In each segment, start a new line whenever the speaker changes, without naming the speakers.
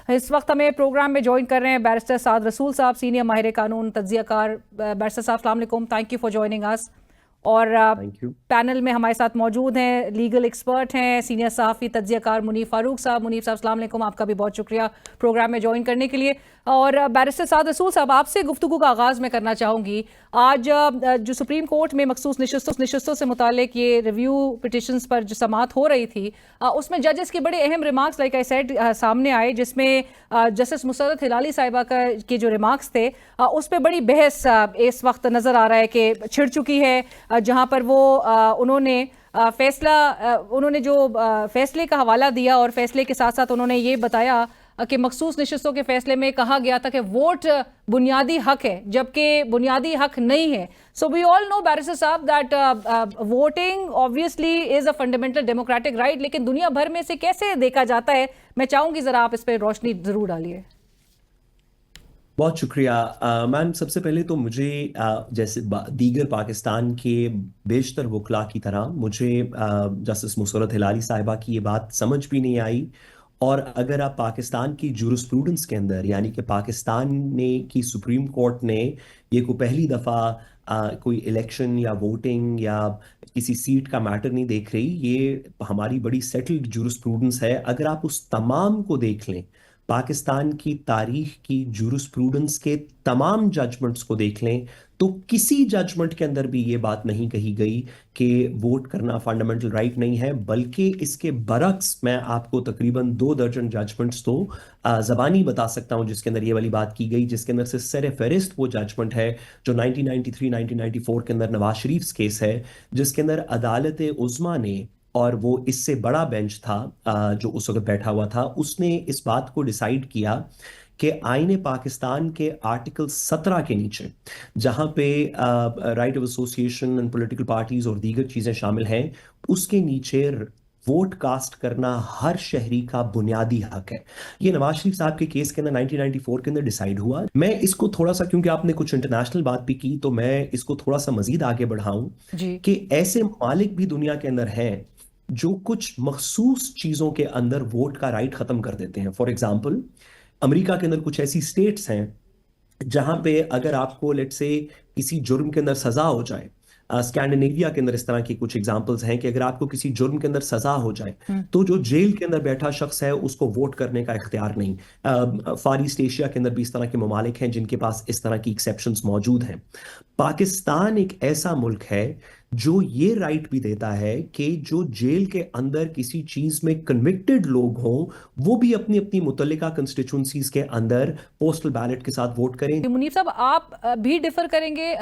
इस वक्त हमें प्रोग्राम में ज्वाइन कर रहे हैं बैरिस्टर साद रसूल साहब, सीनियर माहिर कानून तज्जियाकार। बैरिस्टर साहब अस्सलाम वालेकुम, थैंक यू फॉर ज्वाइनिंग अस। और
थैंक यू।
पैनल में हमारे साथ मौजूद हैं लीगल एक्सपर्ट हैं सीनियर सहाफ़ी तज्जियाकार मुनीफ फारूक साहब। मुनीफ साहब अस्सलाम वालेकुम, आपका भी बहुत शुक्रिया प्रोग्राम में ज्वाइन करने के लिए। और बैरिस्टर साद रसूल साहब, आपसे गुफ्तगू का आगाज़ मैं करना चाहूँगी। आज जो सुप्रीम कोर्ट में मखसूस नशस्तों से मुतालिक ये रिव्यू पिटिशंस पर जो समाअत हो रही थी, उसमें जजेस के बड़े अहम रिमार्क्स लाइक आई सेड सामने आए, जिसमें जस्टिस मुसर्रत हिलाली साहिबा के जो रिमार्क्स थे उस पर बड़ी बहस इस वक्त नज़र आ रहा है कि छिड़ चुकी है। जहां पर वो उन्होंने जो फैसले का हवाला दिया और फैसले के साथ साथ उन्होंने ये बताया कि मखसूस नशिस्तों के फैसले में कहा गया था कि वोट बुनियादी हक है, जबकि बुनियादी हक नहीं है। So we all know barrister साहब that voting obviously is a fundamental democratic right, लेकिन दुनिया भर में से कैसे देखा जाता है, मैं चाहूंगी जरा आप इस पर रोशनी जरूर डालिए।
बहुत शुक्रिया मैम। सबसे पहले तो मुझे जैसे दीगर पाकिस्तान के बेशतर वकला की तरह मुझे जस्टिस मुसर्रत हिलाली साहिबा की ये बात समझ भी नहीं आई। और अगर आप पाकिस्तान की जूरिस्प्रूडेंस के अंदर, यानी कि पाकिस्तान ने की सुप्रीम कोर्ट ने ये को पहली दफ़ा कोई इलेक्शन या वोटिंग या किसी सीट का मैटर नहीं देख रही, ये हमारी बड़ी सेटल्ड जूरिस्प्रूडेंस है। अगर आप उस तमाम को देख लें, पाकिस्तान की तारीख की जूरिस्प्रूडेंस के तमाम जजमेंट्स को देख लें, तो किसी जजमेंट के अंदर भी ये बात नहीं कही गई कि वोट करना फंडामेंटल राइट नहीं है, बल्कि इसके बरक्स मैं आपको तकरीबन 2 दर्जन जजमेंट्स तो जबानी बता सकता हूं जिसके अंदर ये वाली बात की गई, जिसके अंदर से सर फहरिस्त वो जजमेंट है जो 1993-1994 के अंदर नवाज शरीफ केस है, जिसके अंदर अदालत उज़्मा ने, और वो इससे बड़ा बेंच था जो उस वक्त बैठा हुआ था, उसने इस बात को डिसाइड किया कि आईने पाकिस्तान के आर्टिकल 17 के नीचे, जहां पे right of association and political parties और दीगर चीजें शामिल हैं, उसके नीचे वोट कास्ट करना हर शहरी का बुनियादी हक है। ये नवाज शरीफ साहब के केस के अंदर 1994 के अंदर डिसाइड हुआ। मैं इसको थोड़ा सा, क्योंकि आपने कुछ इंटरनेशनल बात भी की, तो मैं इसको थोड़ा सा मजीद आगे बढ़ाऊं
जी
कि ऐसे ममालिक भी दुनिया के अंदर हैं जो कुछ मखसूस चीजों के अंदर वोट का राइट खत्म कर देते हैं। फॉर एग्जाम्पल, अमेरिका के अंदर कुछ ऐसी स्टेट्स हैं जहां पे अगर आपको लेट से किसी जुर्म के अंदर सजा हो जाए, स्कैंडिनेविया के अंदर इस तरह की कुछ एग्जांपल्स हैं कि अगर आपको किसी जुर्म के अंदर सजा हो जाए तो जो जेल के अंदर बैठा शख्स है उसको वोट करने का इख्तियार नहीं। फार ईस्ट एशिया के अंदर भी इस तरह के ममालिक हैं जिनके पास इस तरह की एक्सेप्शंस मौजूद हैं। पाकिस्तान एक ऐसा मुल्क है जो ये राइट भी देता है कि जो जेल के अंदर किसी चीज में कन्विक्टेड लोग हों, वो भी अपनी अपनी मुतल्लिका कंस्टिट्यूंसीज के अंदर पोस्टल बैलेट के साथ वोट करें।
मुनीफ साहब, आप भी डिफर करेंगे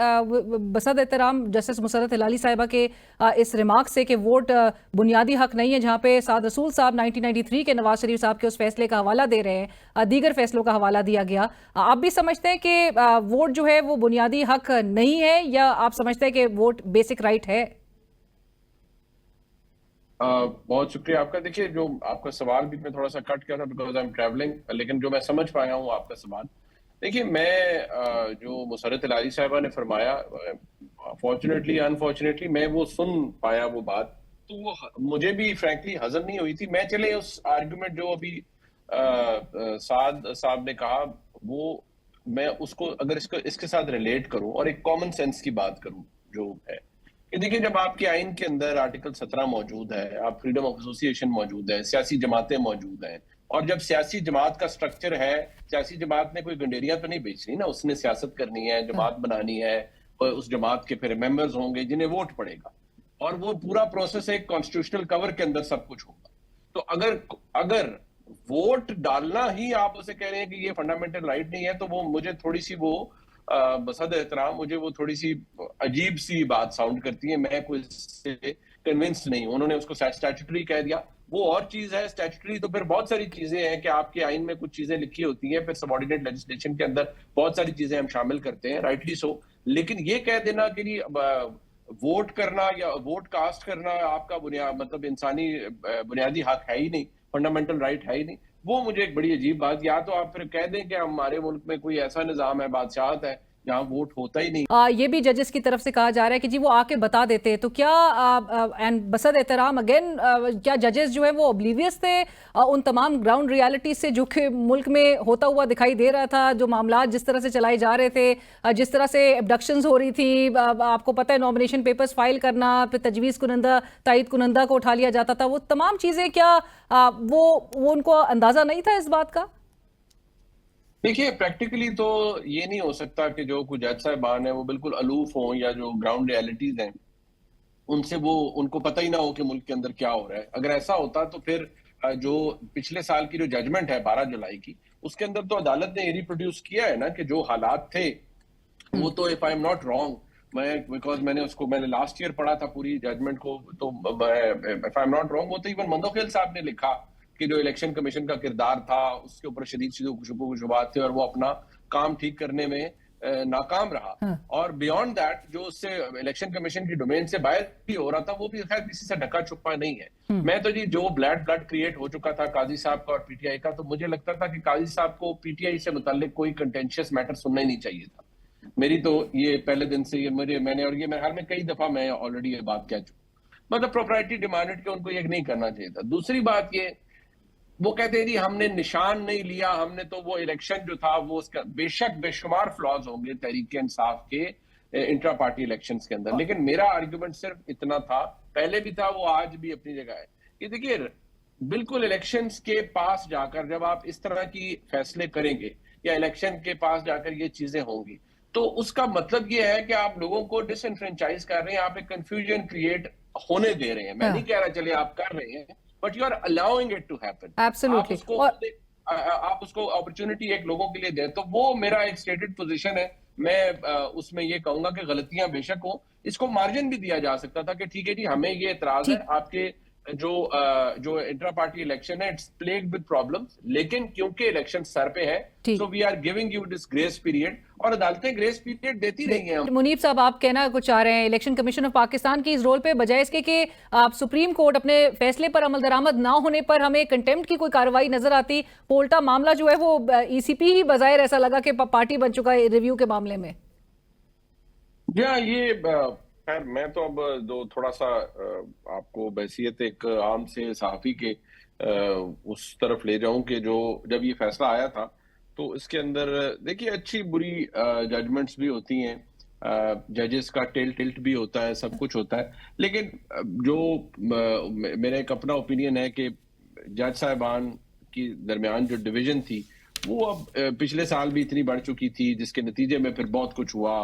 बसद एहतराम जस्टिस मुसर्रत हिलाली साहिबा के इस रिमार्क से कि वोट बुनियादी हक नहीं है, जहां पे साद रसूल साहब 1993 के नवाज शरीफ साहब के उस फैसले का हवाला दे रहे हैं, दीगर फैसलों का हवाला दिया गया। आप भी समझते हैं कि वोट जो है वो बुनियादी हक नहीं है, या आप समझते हैं कि वोट बेसिक राइट है?
बहुत शुक्रिया आपका। देखिए, जो आपका सवाल भी मैं थोड़ा सा कट किया था बिकॉज आई एम ट्रैवलिंग, लेकिन जो मैं समझ पाया हूँ आपका सवाल, देखिए मैं जो मुसर्रत हिलाली साहिबा ने फरमाया, फॉर्चुनेटली अनफॉर्चुनेटली मैं वो सुन पाया वो बात, तो वो मुझे भी फ्रैंकली हजम नहीं हुई थी। मैं चले उस आर्गुमेंट जो अभी साद साहब ने कहा, वो मैं उसको अगर इसके साथ रिलेट करूं और एक कॉमन सेंस की बात करूं जो है कि देखिए, जब आपके आइन के अंदर आर्टिकल 17 मौजूद है, आप फ्रीडम ऑफ एसोसिएशन मौजूद है, सियासी जमातें मौजूद हैं, और जब सियासी जमात का स्ट्रक्चर है, सियासी जमात ने कोई गंडेरिया तो नहीं बेचनी ना, उसने सियासत करनी है, जमात बनानी है, और उस जमात के फिर मेंबर्स होंगे जिन्हें वोट पड़ेगा, और वो पूरा प्रोसेस एक कॉन्स्टिट्यूशनल कवर के अंदर सब कुछ होगा। तो अगर अगर वोट डालना ही आप उसे कह रहे हैं कि ये फंडामेंटल राइट नहीं है, तो वो मुझे थोड़ी सी वो बसद एहतराम मुझे वो थोड़ी सी अजीब सी बात साउंड करती है। मैं कोई इससे कन्विंस्ड नहीं हूं। उन्होंने उसको स्टैट्यूटरी कह दिया, वो और चीज है। स्टैट्यूटरी तो फिर बहुत सारी चीजें हैं कि आपके आइन में कुछ चीजें लिखी होती हैं, फिर सबऑर्डिनेट लेजिस्लेशन के अंदर बहुत सारी चीजें हम शामिल करते हैं, राइटली सो। लेकिन ये कह देना कि वोट करना या वोट कास्ट करना आपका मतलब इंसानी बुनियादी हक है ही नहीं, फंडामेंटल राइट है ही नहीं, वो मुझे एक बड़ी अजीब बात। या तो आप फिर कह दें कि हमारे मुल्क में कोई ऐसा निजाम है, बादशाहत है, जहाँ वोट होता ही नहीं।
ये भी जजेस की तरफ से कहा जा रहा है कि जी वो आके बता देते हैं, तो क्या एंड बसद एहतराम अगेन, क्या जजेस जो है वो ऑब्लिवियस थे उन तमाम ग्राउंड रियलिटीज से जो कि मुल्क में होता हुआ दिखाई दे रहा था, जो मामला जिस तरह से चलाए जा रहे थे, जिस तरह से एब्डक्शंस हो रही थी, आपको पता है नॉमिनेशन पेपर्स फाइल करना, फिर तजवीज़ कुनंदा तायद कुनंदा को उठा लिया जाता था, वो तमाम चीज़ें, क्या वो उनको अंदाज़ा नहीं था इस बात का?
देखिए, प्रैक्टिकली तो ये नहीं हो सकता कि जो कुछ जज साहिबान है वो बिल्कुल अलूफ हों, या जो ग्राउंड रियलिटीज हैं उनसे वो उनको पता ही ना हो कि मुल्क के अंदर क्या हो रहा है। अगर ऐसा होता तो फिर जो पिछले साल की जो जजमेंट है 12 जुलाई की, उसके अंदर तो अदालत ने ये रिप्रोड्यूस किया है ना कि जो हालात थे वो तो, if I am not wrong, because मैंने लास्ट ईयर पढ़ा था पूरी जजमेंट को, तो if I am not wrong वो तो इवन मंदोखेल साहब ने लिखा कि जो इलेक्शन कमीशन का किरदार था उसके ऊपर शदीद शुबहात थे और वो अपना काम ठीक करने में नाकाम रहा।
हाँ।
और बियॉन्ड दैट जो उससे इलेक्शन कमीशन की डोमेन से बाहर भी हो रहा था वो भी खैर किसी से ढका छुपा नहीं है। मैं तो जी जो ब्लड क्रिएट हो चुका था काजी साहब का और पीटीआई का, तो मुझे लगता था कि काजी साहब को पीटीआई से मुताल्लिक कोई कंटेंशियस मैटर सुनना ही नहीं चाहिए था। मेरी तो ये पहले दिन से ये मैंने और ये मेरे ख्याल में कई दफा मैं ऑलरेडी ये बात कह चुका, मतलब प्रोप्राइटी डिमांडेड के उनको ये नहीं करना चाहिए था। दूसरी बात ये, वो कहते हैं जी हमने निशान नहीं लिया, हमने तो वो इलेक्शन जो था वो उसका बेशक बेशुमार फ्लॉज होंगे तहरीक इंसाफ के इंट्रा पार्टी इलेक्शंस के अंदर, लेकिन मेरा आर्गुमेंट सिर्फ इतना था, पहले भी था, वो आज भी अपनी जगह है कि देखिए बिल्कुल इलेक्शंस के पास जाकर जब आप इस तरह की फैसले करेंगे या इलेक्शन के पास जाकर ये चीजें होंगी, तो उसका मतलब ये है कि आप लोगों को डिसएनफ्रेंचाइज कर रहे हैं, आप एक कंफ्यूजन क्रिएट होने दे रहे हैं। मैं नहीं कह रहा चलिए आप कर रहे हैं, but you are allowing it to happen.
Absolutely.
आप उसको अपॉर्चुनिटी एक लोगों के लिए दें, तो वो मेरा एक स्टेटेड पोजीशन है। मैं उसमें ये कहूंगा कि गलतियां बेशक हो, इसको मार्जिन भी दिया जा सकता था कि ठीक है जी हमें ये एतराज है आपके जो इंट्रा पार्टी इलेक्शन है, इट्स प्लेग्ड विद प्रॉब्लम्स, लेकिन क्योंकि इलेक्शन सर पे है so we are giving you this grace period, और अदालतें ग्रेस पीरियड देती रही हैं।
मुनीब साहब, आप कहना कुछ चाह रहे हैं इलेक्शन कमीशन ऑफ पाकिस्तान की इस रोल पे, बजाय इसके कि आप सुप्रीम कोर्ट अपने फैसले पर अमल दरामद ना होने पर हमें कंटेम्प्ट की कोई कार्रवाई नजर आती, पोल्टा मामला जो है वो ईसीपी ही बजाय ऐसा लगा कि पार्टी बन चुका है रिव्यू के मामले में।
ये खैर मैं तो अब थोड़ा सा आपको बहसियत एक आम से सहाफी के उस तरफ ले जाऊं कि जो जब ये फैसला आया था तो इसके अंदर देखिए अच्छी बुरी जजमेंट्स भी होती हैं, जजेस का टिल्ट भी होता है, सब कुछ होता है, लेकिन जो मेरा एक अपना ओपिनियन है कि जज साहिबान की दरमियान जो डिवीजन थी वो अब पिछले साल भी इतनी बढ़ चुकी थी, जिसके नतीजे में फिर बहुत कुछ हुआ।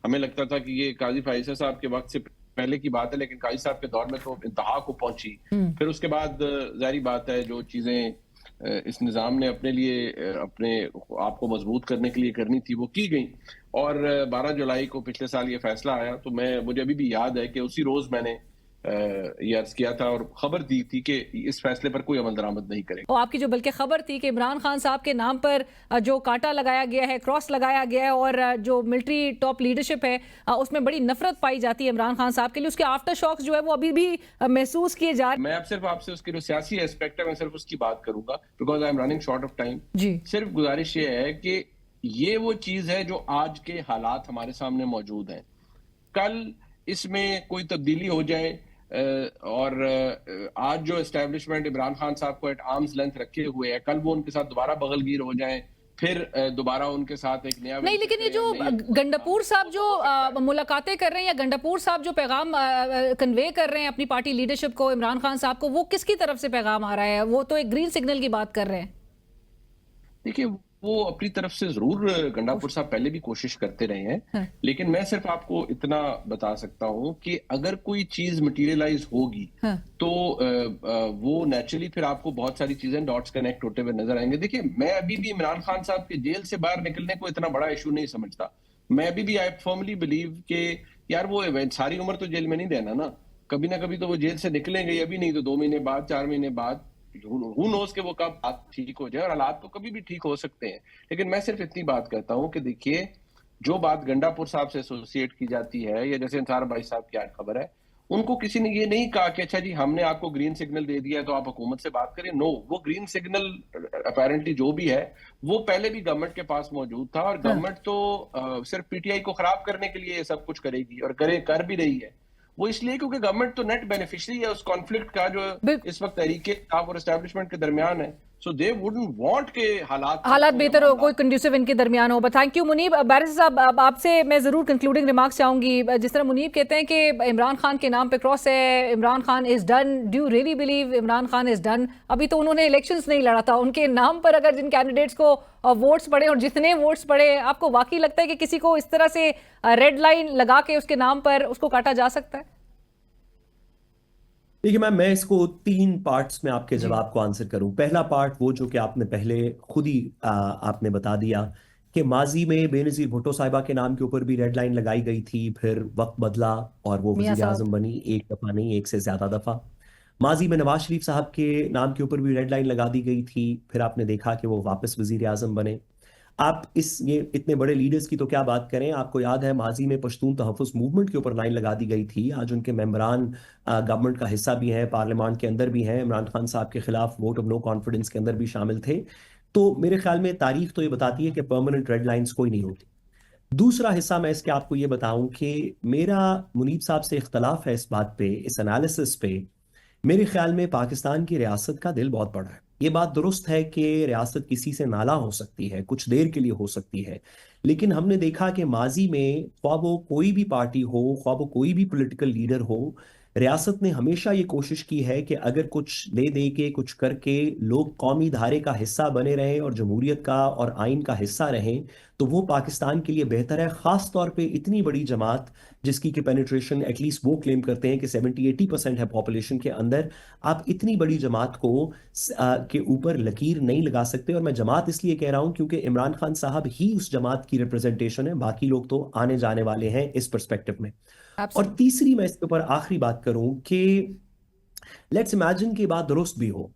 हमें लगता था कि ये काजी फैसल साहब के वक्त से पहले की बात है, लेकिन काजी साहब के दौर में तो इंतहा को पहुंची। फिर उसके बाद जाहिर बात है जो चीजें इस निजाम ने अपने लिए अपने आप को मजबूत करने के लिए करनी थी वो की गई, और 12 जुलाई को पिछले साल ये फैसला आया, तो मुझे अभी भी याद है कि उसी रोज मैंने ये अर्ज किया था और खबर दी थी कि इस फैसले पर कोई अमल दरामद नहीं करेगा।
और आपकी जो बल्कि खबर थी कि इमरान खान साहब के नाम पर जो कांटा लगाया गया है, क्रॉस लगाया गया है, और जो मिलिट्री टॉप लीडरशिप है उसमें बड़ी नफरत पाई जाती है इमरान खान साहब के लिए, उसके आफ्टर शॉक्स जो है वो अभी भी महसूस किए जा रहे हैं।
मैं अब सिर्फ आपसे उसके जो सियासी एस्पेक्ट है मैं सिर्फ उसकी बात करूंगा, because I am running short of time.
जी
सिर्फ गुजारिश ये है कि ये वो चीज है जो आज के हालात हमारे सामने मौजूद हैं, कल इसमें कोई तब्दीली हो जाए और आज जो एस्टेब्लिशमेंट इमरान खान साहब को एट आर्म्स लेंथ रखे हुए है, कल वो उनके साथ दोबारा बगलगीर हो जाए, फिर दोबारा उनके साथ एक नया
नहीं, लेकिन ये जो गंडापुर साहब जो मुलाकातें कर रहे हैं या गंडापुर साहब जो पैगाम कन्वे कर रहे हैं अपनी पार्टी लीडरशिप को, इमरान खान साहब को, वो किसकी तरफ से पैगाम आ रहा है? वो तो एक ग्रीन सिग्नल की बात कर रहे हैं।
देखिए वो अपनी तरफ से जरूर गंडापुर साहब पहले भी कोशिश करते रहे हैं,
हाँ।
लेकिन मैं सिर्फ आपको इतना बता सकता हूं कि अगर कोई चीज मटेरियलाइज होगी
हाँ।
तो वो नेचुरली फिर आपको बहुत सारी चीजें डॉट्स कनेक्ट होते हुए नजर आएंगे। देखिए मैं अभी भी इमरान खान साहब के जेल से बाहर निकलने को इतना बड़ा इशू नहीं समझता। मैं अभी भी आई फर्मली बिलीव कि यार वो सारी उम्र तो जेल में नहीं रहना ना, कभी ना कभी तो वो जेल से निकलेंगे, अभी नहीं तो 2 महीने बाद, 4 महीने बाद, हु नोस के वो कब बात ठीक हो जाए, और हालात तो कभी भी ठीक हो सकते हैं। लेकिन मैं सिर्फ इतनी बात करता हूं कि देखिए जो बात गंडापुर साहब से एसोसिएट की जाती है या जैसे अंसार भाई साहब की आज खबर है, उनको किसी ने ये नहीं कहा कि अच्छा जी हमने आपको ग्रीन सिग्नल दे दिया है तो आप हुकूमत से बात करें। नो, वो ग्रीन सिग्नल अपेरेंटली जो भी है वो पहले भी गवर्नमेंट के पास मौजूद था, और
हाँ।
गवर्नमेंट तो सिर्फ पीटीआई को खराब करने के लिए ये सब कुछ करेगी और कर भी रही है। वो इसलिए क्योंकि गवर्नमेंट तो नेट बेनिफिशियरी है उस कॉन्फ्लिक्ट का जो इस वक्त तहरीके इंसाफ और एस्टेब्लिशमेंट के दरमियान है। सो दे वुडंट वांट के हालात
बेहतर हो, कोई कंड्यूसिव इनके दरमियान हो। But thank you Munib. Barrister साहब, अब आपसे मैं ज़रूर कंक्लूडिंग रिमार्क्स चाहूंगी। जिस तरह मुनीब कहते हैं कि इमरान खान के नाम पे क्रॉस है, Imran Khan is done, do you really believe Imran Khan is done? अभी तो उन्होंने इलेक्शंस नहीं लड़ा था, उनके नाम पर अगर जिन कैंडिडेट्स को वोट्स पड़े और जितने वोट्स पड़े, आपको वाकई लगता है कि किसी को इस तरह से रेड लाइन लगा के उसके नाम पर उसको काटा जा सकता है?
देखिए मैम, मैं इसको 3 पार्ट्स में आपके जवाब को आंसर करूं। पहला पार्ट वो जो कि आपने पहले खुद ही आपने बता दिया कि माजी में बेनजीर भुट्टो साहिबा के नाम के ऊपर भी रेड लाइन लगाई गई थी, फिर वक्त बदला और वो
मियां
वजीर
साहब।
आजम बनी, एक दफा नहीं एक से ज्यादा दफा। माजी में नवाज शरीफ साहब के नाम के ऊपर भी रेड लाइन लगा दी गई थी, फिर आपने देखा कि वो वापस वजीर आजम बने। आप ये इतने बड़े लीडर्स की तो क्या बात करें, आपको याद है माजी में पश्तून तहफ़्फ़ुज़ मूवमेंट के ऊपर लाइन लगा दी गई थी। आज उनके मेंबरान गवर्नमेंट का हिस्सा भी हैं, पार्लियामेंट के अंदर भी हैं, इमरान खान साहब के खिलाफ वोट ऑफ नो कॉन्फिडेंस के अंदर भी शामिल थे। तो मेरे ख्याल में तारीख तो ये बताती है कि परमानेंट रेड लाइंस कोई नहीं होती। दूसरा हिस्सा मैं इसके आपको ये बताऊं कि मेरा मुनीब साहब से इख्तलाफ है इस बात पे, इस एनालिसिस पे। मेरे ख्याल में पाकिस्तान की रियासत का दिल बहुत बड़ा है। ये बात दुरुस्त है कि रियासत किसी से नाला हो सकती है, कुछ देर के लिए हो सकती है, लेकिन हमने देखा कि माजी में ख्वाह वो कोई भी पार्टी हो, ख्वाह वो कोई भी पॉलिटिकल लीडर हो, रियासत ने हमेशा ये कोशिश की है कि अगर कुछ ले दे के कुछ करके लोग कौमी धारे का हिस्सा बने रहें और जमहूरियत का और आइन का हिस्सा रहें तो वो पाकिस्तान के लिए बेहतर है। ख़ास तौर पे इतनी बड़ी जमात जिसकी कि पेनिट्रेशन एटलीस्ट वो क्लेम करते हैं कि 70-80% है पॉपुलेशन के अंदर, आप इतनी बड़ी जमात को के ऊपर लकीर नहीं लगा सकते। और मैं जमात इसलिए कह रहा हूं क्योंकि इमरान खान साहब ही उस जमात की रिप्रेजेंटेशन है, बाकी लोग तो आने जाने वाले हैं इस पर्सपेक्टिव में। और तीसरी मैं इसके ऊपर आखिरी बात करूं कि लेट्स इमेजिन की बात दुरुस्त भी हो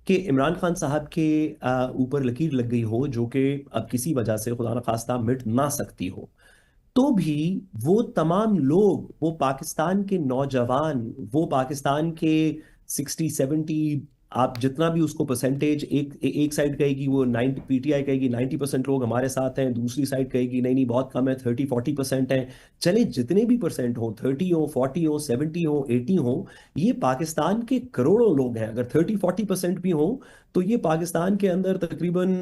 कि इमरान खान साहब के ऊपर लकीर लग गई हो जो कि अब किसी वजह से खुदा न खास्ता मिट ना सकती हो, तो भी वो तमाम लोग, वो पाकिस्तान के नौजवान, वो पाकिस्तान के 60-70, आप जितना भी उसको परसेंटेज, एक साइड कहेगी वो 90, पीटीआई कहेगी 90% लोग हमारे साथ हैं, दूसरी साइड कहेगी नहीं नहीं बहुत कम है, 30-40% है। चले जितने भी परसेंट हो, 30 हो, 40 हो, 70 हो, 80 हो, ये पाकिस्तान के करोड़ों लोग हैं। अगर 30-40% भी हो तो ये पाकिस्तान के अंदर तकरीबन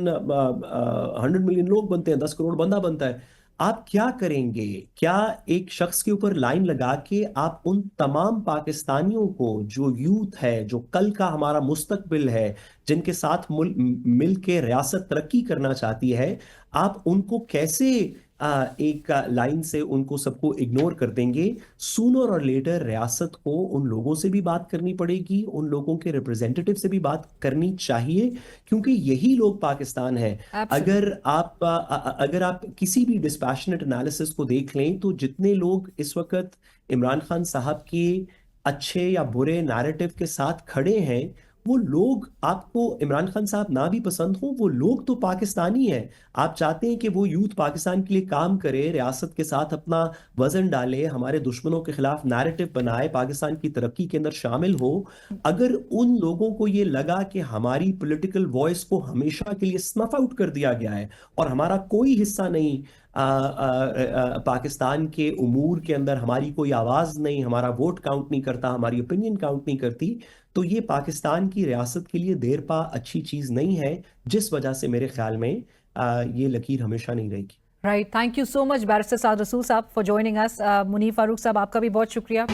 100 मिलियन लोग बनते हैं, 10 करोड़ बंदा बनता है। आप क्या करेंगे? क्या एक शख्स के ऊपर लाइन लगा के आप उन तमाम पाकिस्तानियों को, जो यूथ है, जो कल का हमारा मुस्तकबिल है, जिनके साथ मिल के रियासत तरक्की करना चाहती है, आप उनको कैसे एक लाइन से उनको सबको इग्नोर कर देंगे? सूनर और लेटर रियासत को उन लोगों से भी बात करनी पड़ेगी, उन लोगों के रिप्रेजेंटेटिव से भी बात करनी चाहिए, क्योंकि यही लोग पाकिस्तान है। अगर आप किसी भी डिस्पैशनेट एनालिसिस को देख लें तो जितने लोग इस वक्त इमरान खान साहब के अच्छे या बुरे नैरेटिव के साथ खड़े हैं, वो लोग, आपको इमरान खान साहब ना भी पसंद हो, वो लोग तो पाकिस्तानी हैं। आप चाहते हैं कि वो यूथ पाकिस्तान के लिए काम करे, रियासत के साथ अपना वजन डाले, हमारे दुश्मनों के खिलाफ नैरेटिव बनाए, पाकिस्तान की तरक्की के अंदर शामिल हो। अगर उन लोगों को ये लगा कि हमारी पॉलिटिकल वॉइस को हमेशा के लिए स्नफ आउट कर दिया गया है और हमारा कोई हिस्सा नहीं, पाकिस्तान के उमूर के अंदर हमारी कोई आवाज नहीं, हमारा वोट काउंट नहीं करता, हमारी ओपिनियन काउंट नहीं करती, तो ये पाकिस्तान की रियासत के लिए देरपा अच्छी चीज नहीं है, जिस वजह से मेरे ख्याल में ये लकीर हमेशा नहीं रहेगी।
Right, thank you so much barrister Saad Rasool साहब for joining us. Muneeb Farooq साहब, आपका भी बहुत शुक्रिया।